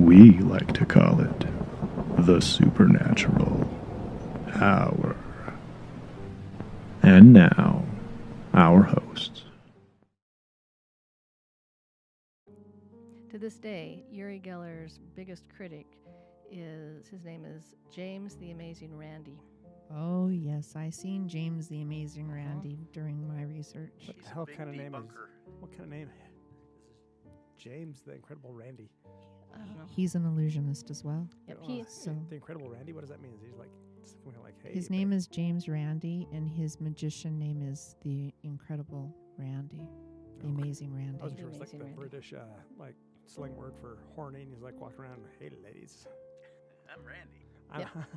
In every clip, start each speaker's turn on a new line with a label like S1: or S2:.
S1: We like to call it the Supernatural Hour. And now, our hosts.
S2: To this day, Uri Geller's biggest critic his name is James the Amazing Randi.
S3: Oh, yes, I seen James the Amazing Randi during my research.
S4: What the hell kind of name is? What kind of name is James the Incredible Randy?
S2: I don't know.
S3: He's an illusionist as well.
S2: Yep,
S4: The Incredible Randy. What does that mean? Is he's like something like, hey?
S3: His name is James Randi, and his magician name is the Incredible Randy, the Amazing Randy.
S4: I was sure it was like the
S2: Amazing Randy.
S4: British slang word for horny, and he's like walking around, hey ladies,
S5: I'm Randy.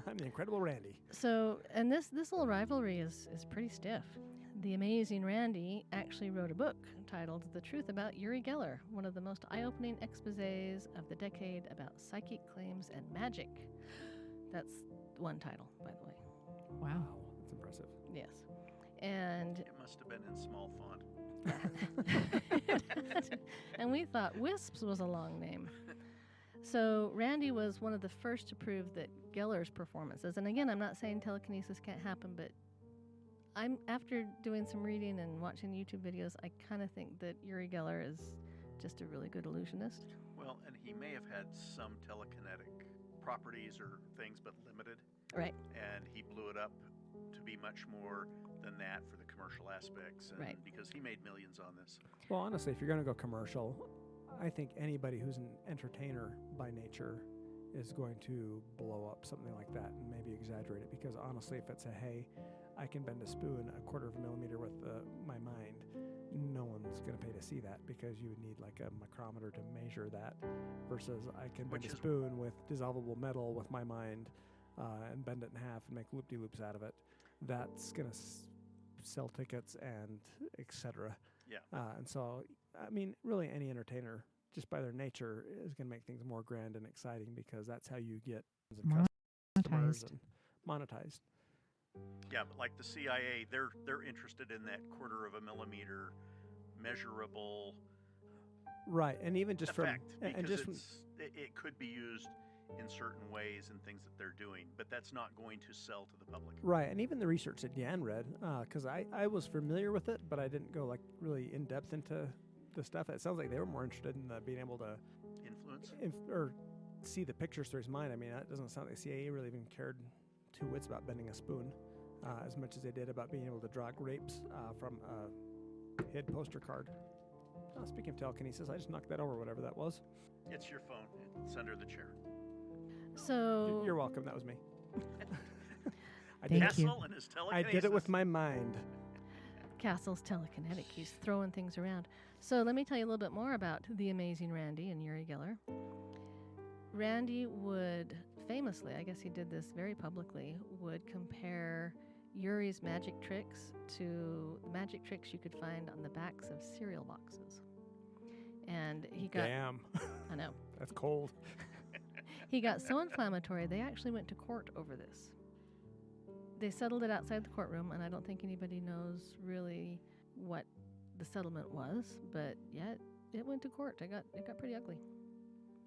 S4: I'm the Incredible Randy.
S2: So, and this little rivalry is pretty stiff. The Amazing Randi actually wrote a book titled The Truth About Uri Geller, one of the most eye-opening exposés of the decade about psychic claims and magic. That's one title, by the way.
S3: Wow.
S4: That's impressive.
S2: Yes. And
S5: It must have been in small font.
S2: and we thought Wisps was a long name. So Randy was one of the first to prove that Geller's performances, and again, I'm not saying telekinesis can't happen, but after doing some reading and watching YouTube videos, I kind of think that Uri Geller is just a really good illusionist.
S5: Well, and he may have had some telekinetic properties or things, but limited.
S2: Right.
S5: And he blew it up to be much more than that for the commercial aspects. And
S2: Right.
S5: Because he made millions on this.
S4: Well, honestly, if you're going to go commercial, I think anybody who's an entertainer by nature is going to blow up something like that and maybe exaggerate it. Because honestly, if it's hey, I can bend a spoon a quarter of a millimeter with my mind, no one's going to pay to see that, because you would need like a micrometer to measure that, versus I can bend a spoon with dissolvable metal with my mind and bend it in half and make loop-de-loops out of it. That's going to sell tickets and etc.
S5: Yeah.
S4: And so, I mean, really any entertainer, just by their nature, is going to make things more grand and exciting, because that's how you get customers and monetized.
S5: Yeah, but like the CIA, they're interested in that quarter of a millimeter measurable
S4: Right, and even just
S5: effect, it could be used in certain ways and things that they're doing, but that's not going to sell to the public.
S4: Right, and even the research that Dan read, because I was familiar with it, but I didn't go like really in depth into the stuff. It sounds like they were more interested in being able to
S5: Influence?
S4: or see the pictures through his mind. I mean, that doesn't sound like the CIA really even cared two wits about bending a spoon as much as they did about being able to draw grapes from a hid poster card. Speaking of telekinesis, I just knocked that over, whatever that was.
S5: It's your phone. It's under the chair.
S2: So
S4: You're welcome. That was me.
S3: Thank you.
S5: Castle and his telekinesis.
S4: I did it with my mind.
S2: Castle's telekinetic. He's throwing things around. So let me tell you a little bit more about the Amazing Randi and Uri Geller. Randy would famously, I guess he did this very publicly, would compare Uri's magic tricks to the magic tricks you could find on the backs of cereal boxes. And he got...
S4: Damn.
S2: I know.
S4: That's cold.
S2: He got so inflammatory, they actually went to court over this. They settled it outside the courtroom, and I don't think anybody knows really what the settlement was, but yet it went to court. It got pretty ugly.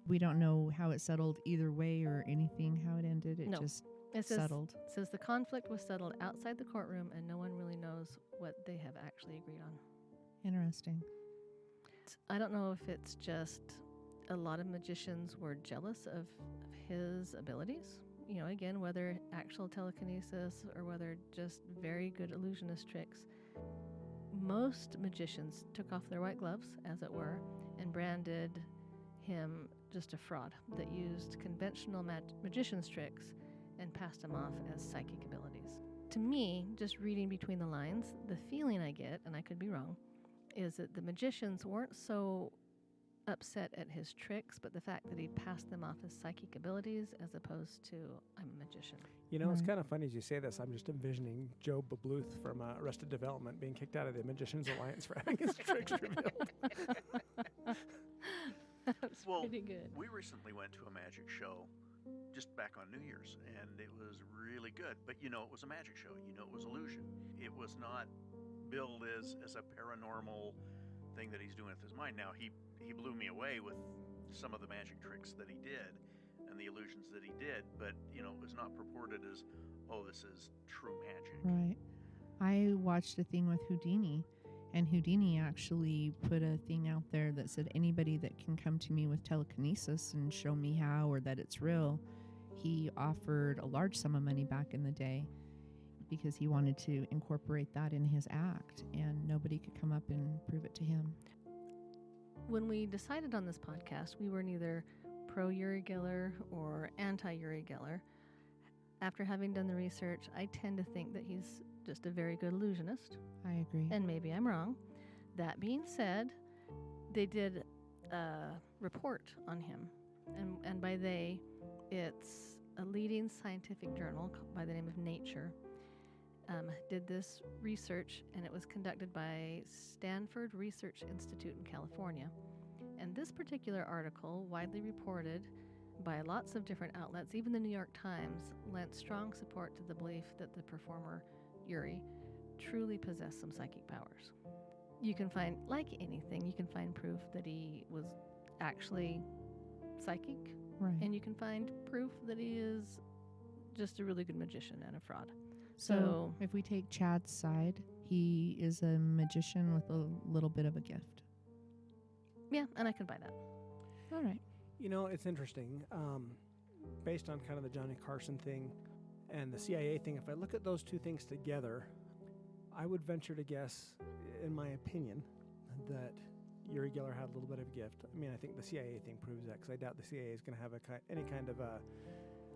S3: We don't know how it settled either way or anything, how it ended. It
S2: No.
S3: just
S2: It
S3: settled.
S2: says the conflict was settled outside the courtroom, and no one really knows what they have actually agreed on.
S3: Interesting.
S2: I don't know if it's just a lot of magicians were jealous of his abilities. You know, again, whether actual telekinesis or whether just very good illusionist tricks. Most magicians took off their white gloves, as it were, and branded him just a fraud that used conventional magician's tricks and passed them off as psychic abilities. To me, just reading between the lines, the feeling I get, and I could be wrong, is that the magicians weren't so upset at his tricks, but the fact that he passed them off as psychic abilities as opposed to, I'm a magician.
S4: You know, it's
S3: Right.
S4: kind of funny as you say this. I'm just envisioning Joe Babluth from Arrested Development being kicked out of the Magicians Alliance for having his tricks revealed.
S2: That's
S5: Well,
S2: pretty good.
S5: We recently went to a magic show just back on New Year's, and it was really good. But you know, it was a magic show. You know, it was illusion. It was not billed as a paranormal thing that he's doing with his mind. Now, he blew me away with some of the magic tricks that he did and the illusions that he did, but, you know, it was not purported as, oh, this is true magic.
S3: Right. I watched a thing with Houdini, and Houdini actually put a thing out there that said anybody that can come to me with telekinesis and show me how or that it's real, he offered a large sum of money back in the day because he wanted to incorporate that in his act, and nobody could come up and prove it to him.
S2: When we decided on this podcast, we were neither pro Uri Geller or anti Uri Geller. After having done the research, I tend to think that he's just a very good illusionist,
S3: I agree.
S2: and maybe I'm wrong. That being said, they did a report on him, and by they, it's a leading scientific journal by the name of Nature. Did this research, and it was conducted by Stanford Research Institute in California. And this particular article, widely reported by lots of different outlets, even the New York Times, lent strong support to the belief that the performer, Uri, truly possessed some psychic powers. You can find, like anything, you can find proof that he was actually psychic,
S3: Right.
S2: and you can find proof that he is just a really good magician and a fraud.
S3: So if we take Chad's side, he is a magician with a little bit of a gift.
S2: Yeah, and I can buy that.
S3: All right.
S4: You know, it's interesting. Based on kind of the Johnny Carson thing and the CIA thing, if I look at those two things together, I would venture to guess, in my opinion, that Uri Geller had a little bit of a gift. I mean, I think the CIA thing proves that, because I doubt the CIA is going to have any kind of a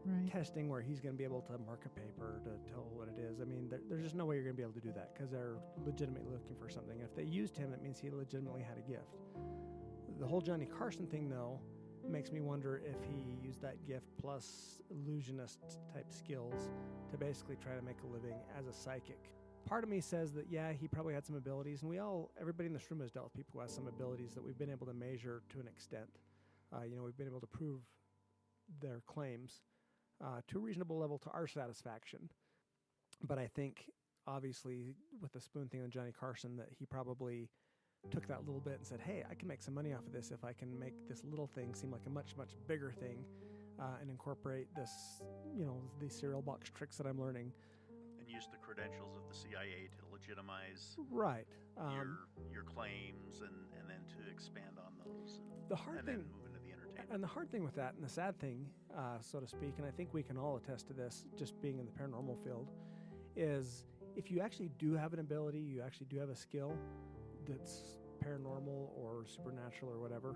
S3: Right.
S4: testing where he's going to be able to mark a paper to tell what it is. I mean, there's just no way you're going to be able to do that, because they're legitimately looking for something. If they used him, it means he legitimately had a gift. The whole Johnny Carson thing, though, makes me wonder if he used that gift plus illusionist type skills to basically try to make a living as a psychic. Part of me says that, yeah, he probably had some abilities, and everybody in this room has dealt with people who have some abilities that we've been able to measure to an extent. We've been able to prove their claims to a reasonable level to our satisfaction. But I think, obviously, with the spoon thing on Johnny Carson, that he probably took that little bit and said, hey, I can make some money off of this if I can make this little thing seem like a much, much bigger thing, and incorporate this, these cereal box tricks that I'm learning.
S5: And use the credentials of the CIA to legitimize
S4: Right.
S5: your claims, and then to expand on those.
S4: The hard
S5: and
S4: thing,
S5: then move into the entertainment.
S4: and the hard thing with that, and the sad thing, so to speak, and I think we can all attest to this, just being in the paranormal field, is if you actually do have an ability, you actually do have a skill that's paranormal or supernatural or whatever,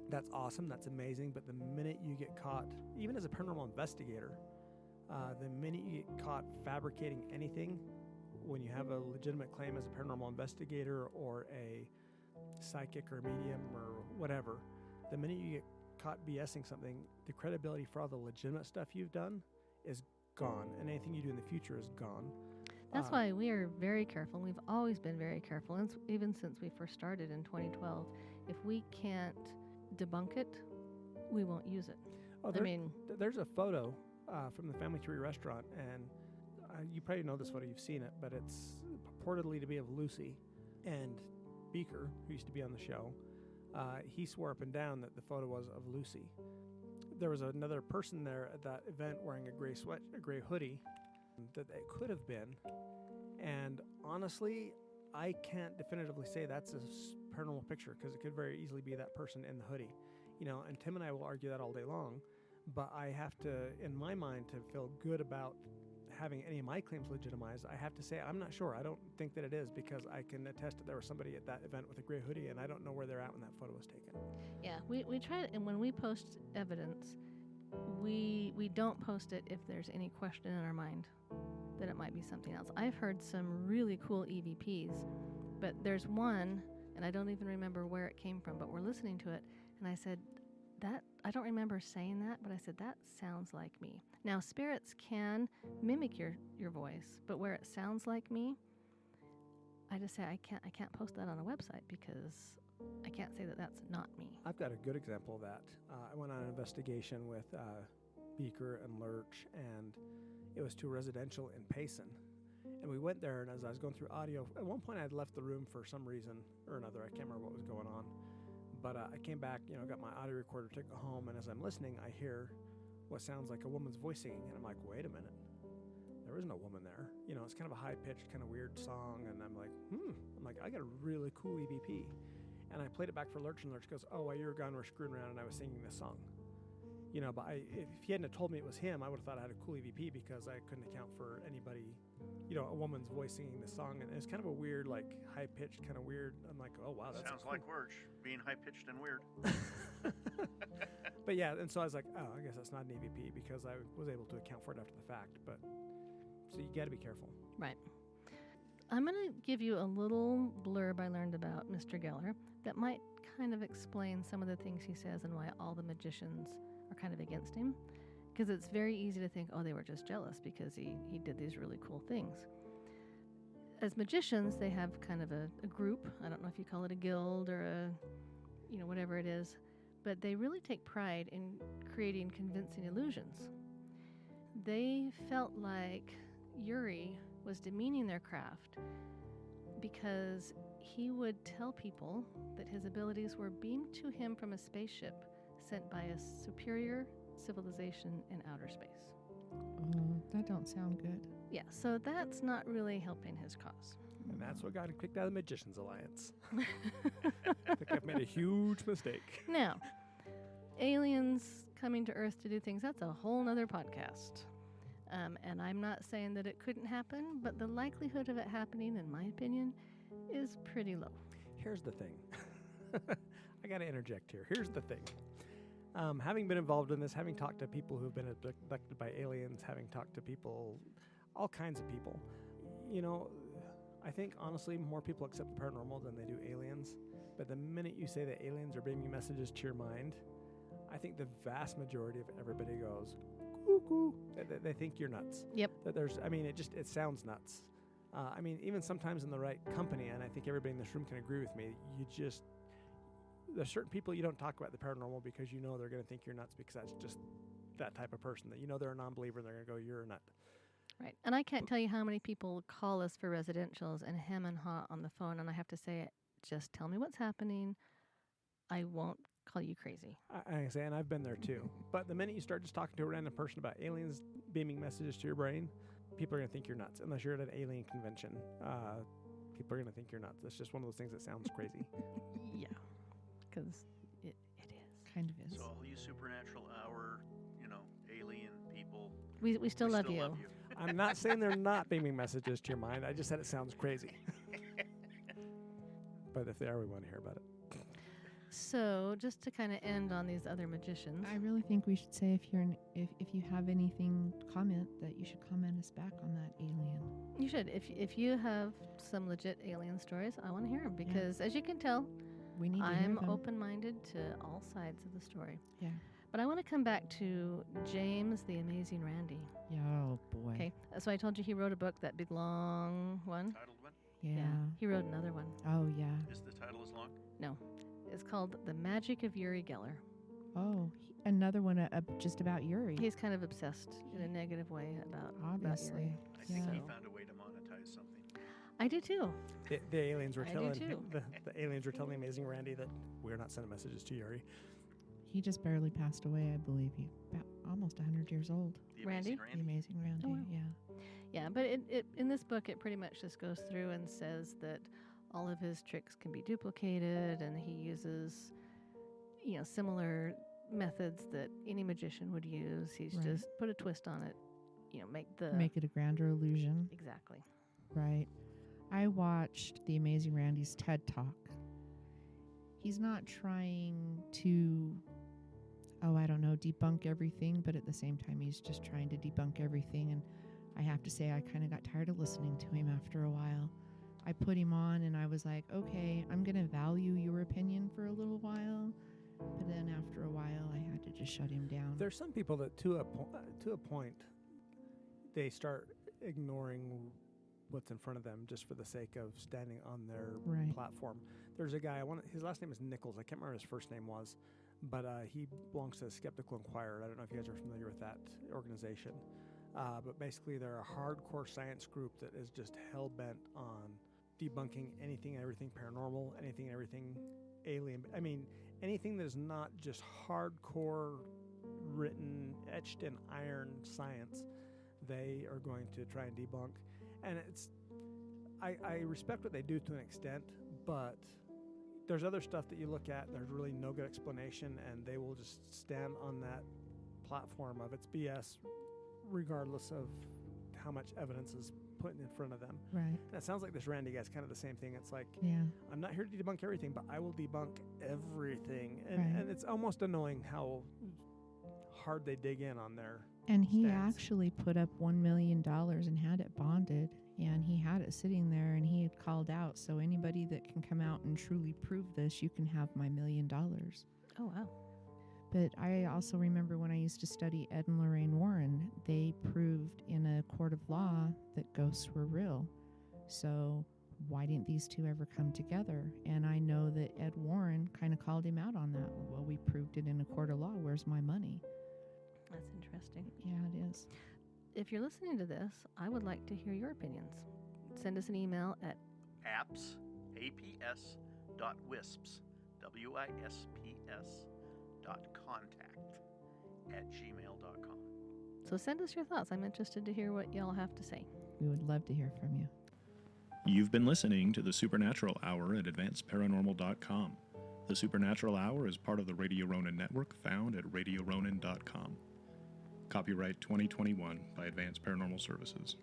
S4: that's awesome, that's amazing. But the minute you get caught, even as a paranormal investigator, the minute you get caught fabricating anything, when you have a legitimate claim as a paranormal investigator or a psychic or medium or whatever, the minute you get caught BSing something, the credibility for all the legitimate stuff you've done is gone, and anything you do in the future is gone.
S2: That's why we are very careful. We've always been very careful, and even since we first started in 2012. If we can't debunk it, we won't use it.
S4: There's a photo from the Family Tree restaurant, and you probably know this photo, you've seen it, but it's purportedly to be of Lucy. And Beaker, who used to be on the show, he swore up and down that the photo was of Lucy. There was another person there at that event wearing a gray hoodie that it could have been. And honestly, I can't definitively say that's a paranormal picture, because it could very easily be that person in the hoodie. And Tim and I will argue that all day long, but I have to, in my mind, to feel good about having any of my claims legitimized, I have to say I'm not sure. I don't think that it is, because I can attest that there was somebody at that event with a gray hoodie, and I don't know where they're at when that photo was taken.
S2: Yeah, we try it, and when we post evidence, we don't post it if there's any question in our mind that it might be something else. I've heard some really cool EVPs, but there's one, and I don't even remember where it came from, but we're listening to it, and I said, I don't remember saying that, but I said, that sounds like me. Now, spirits can mimic your voice, but where it sounds like me, I just say I can't post that on a website, because I can't say that that's not me.
S4: I've got a good example of that. I went on an investigation with Beaker and Lurch, and it was to a residential in Payson. And we went there, and as I was going through audio, at one point I had left the room for some reason or another. I can't remember what was going on. But I came back, got my audio recorder, took it home, and as I'm listening, I hear what sounds like a woman's voice singing. And I'm like, wait a minute. There was no woman there. It's kind of a high-pitched, kind of weird song. And I'm like, I got a really cool EVP. And I played it back for Lurch, and Lurch goes, oh, while you were gone, we're screwing around, and I was singing this song. But if he hadn't have told me it was him, I would have thought I had a cool EVP because I couldn't account for anybody, a woman's voice singing this song. And it's kind of a weird, like, high-pitched, kind of weird. I'm like, oh, wow, that's
S5: Sounds
S4: cool.
S5: like Lurch, being high-pitched and weird.
S4: But yeah, and so I was like, oh, I guess that's not an EVP because I was able to account for it after the fact. But so you got to be careful.
S2: Right. I'm going to give you a little blurb I learned about Mr. Geller that might kind of explain some of the things he says and why all the magicians are kind of against him. Because it's very easy to think, oh, they were just jealous because he did these really cool things. As magicians, they have kind of a group. I don't know if you call it a guild or whatever it is. But they really take pride in creating convincing illusions. They felt like Uri was demeaning their craft because he would tell people that his abilities were beamed to him from a spaceship sent by a superior civilization in outer space.
S3: Oh, that don't sound good.
S2: Yeah, so that's not really helping his cause.
S4: And that's what got him kicked out of the Magicians Alliance. I think I've made a huge mistake.
S2: Now, aliens coming to Earth to do things, that's a whole nother podcast. And I'm not saying that it couldn't happen, but the likelihood of it happening, in my opinion, is pretty low.
S4: Here's the thing. I got to interject here. Here's the thing. Having been involved in this, having talked to people who've been abducted by aliens, having talked to people, all kinds of people, I think, honestly, more people accept the paranormal than they do aliens. But the minute you say that aliens are bringing messages to your mind, I think the vast majority of everybody goes, cuckoo. They think you're nuts.
S2: Yep.
S4: That it sounds nuts. Even sometimes in the right company, and I think everybody in this room can agree with me, there's certain people you don't talk about the paranormal because they're going to think you're nuts because that's just that type of person that they're a non-believer and they're going to go, you're a nut.
S2: Right. And I can't tell you how many people call us for residentials and hem and haw on the phone, and I have to say, just tell me what's happening. I won't call you crazy.
S4: I say, and I've been there too. But the minute you start just talking to a random person about aliens beaming messages to your brain, people are going to think you're nuts. Unless you're at an alien convention, people are going to think you're nuts. It's just one of those things that sounds crazy.
S2: Yeah, because it is.
S3: Kind of is.
S5: So all you supernatural hour, alien people,
S2: We still love you.
S4: I'm not saying they're not beaming messages to your mind. I just said it sounds crazy. But if they are, we want to hear about it.
S2: So, just to kind of end on these other magicians.
S3: I really think we should say if you have anything comment that you should comment us back on that alien.
S2: You should. If you have some legit alien stories, I want to hear them because, as you can tell,
S3: We need to hear
S2: I'm
S3: them.
S2: open-minded to all sides of the story.
S3: Yeah.
S2: But I want to come back to James the Amazing Randy.
S3: Yeah. Oh boy.
S2: Okay, so I told you he wrote a book, that big long one.
S5: Titled one?
S3: Yeah.
S2: He wrote another one.
S3: Oh yeah.
S5: Is the title as long?
S2: No, it's called The Magic of Uri Geller.
S3: Oh, another one just about Uri.
S2: He's kind of obsessed in a negative way about
S3: Obviously.
S2: Uri.
S5: I think he
S3: Yeah.
S5: found a way to monetize something.
S2: I do too.
S4: The aliens were
S2: I do
S4: telling
S2: too.
S4: the aliens were telling Amazing Randy that we're not sending messages to Yuri.
S3: He just barely passed away, I believe. He about almost 100 years old.
S5: The
S2: Randy?
S5: Amazing
S3: The Amazing Randy.
S2: Oh, wow.
S3: Yeah.
S2: Yeah, but it in this book, it pretty much just goes through and says that all of his tricks can be duplicated, and he uses, similar methods that any magician would use. He's
S3: Right.
S2: just put a twist on it, make
S3: Make it a grander illusion.
S2: exactly.
S3: Right. I watched the Amazing Randy's TED Talk. He's not trying to, debunk everything, but at the same time, he's just trying to debunk everything. And I have to say, I kind of got tired of listening to him after a while. I put him on and I was like, okay, I'm going to value your opinion for a little while. But then after a while, I had to just shut him down.
S4: There's some people that to a point, they start ignoring what's in front of them just for the sake of standing on their
S3: Right.
S4: platform. There's a guy, his last name is Nichols. I can't remember what his first name was, but he belongs to the Skeptical Inquirer. I don't know if you guys are familiar with that organization. But basically, they're a hardcore science group that is just hell-bent on debunking anything and everything paranormal, anything and everything alien. I mean, anything that is not just hardcore, written, etched in iron science, they are going to try and debunk. And I respect what they do to an extent, but there's other stuff that you look at, there's really no good explanation, and they will just stand on that platform of it's BS, regardless of how much evidence is put in front of them.
S3: Right.
S4: And it sounds like this Randy guy's kind of the same thing. It's like,
S3: Yeah.
S4: I'm not here to debunk everything, but I will debunk everything. And,
S3: Right.
S4: and it's almost annoying how hard they dig in on their
S3: And he
S4: stance.
S3: actually put up $1 million and had it bonded, and he had it sitting there, and he had called out, so anybody that can come out and truly prove this, you can have my $1 million.
S2: Oh, wow.
S3: But I also remember when I used to study Ed and Lorraine Warren, they proved in a court of law that ghosts were real. So why didn't these two ever come together? And I know that Ed Warren kind of called him out on that. Well, we proved it in a court of law. Where's my money?
S2: That's interesting.
S3: Yeah, it is.
S2: If you're listening to this, I would like to hear your opinions. Send us an email at
S5: apps, APS dot wisps, WISPS .contact@gmail.com.
S2: So send us your thoughts. I'm interested to hear what y'all have to say.
S3: We would love to hear from you.
S1: You've been listening to the Supernatural Hour at AdvancedParanormal.com. The Supernatural Hour is part of the Radio Ronin network found at RadioRonin.com. Copyright 2021 by Advanced Paranormal Services.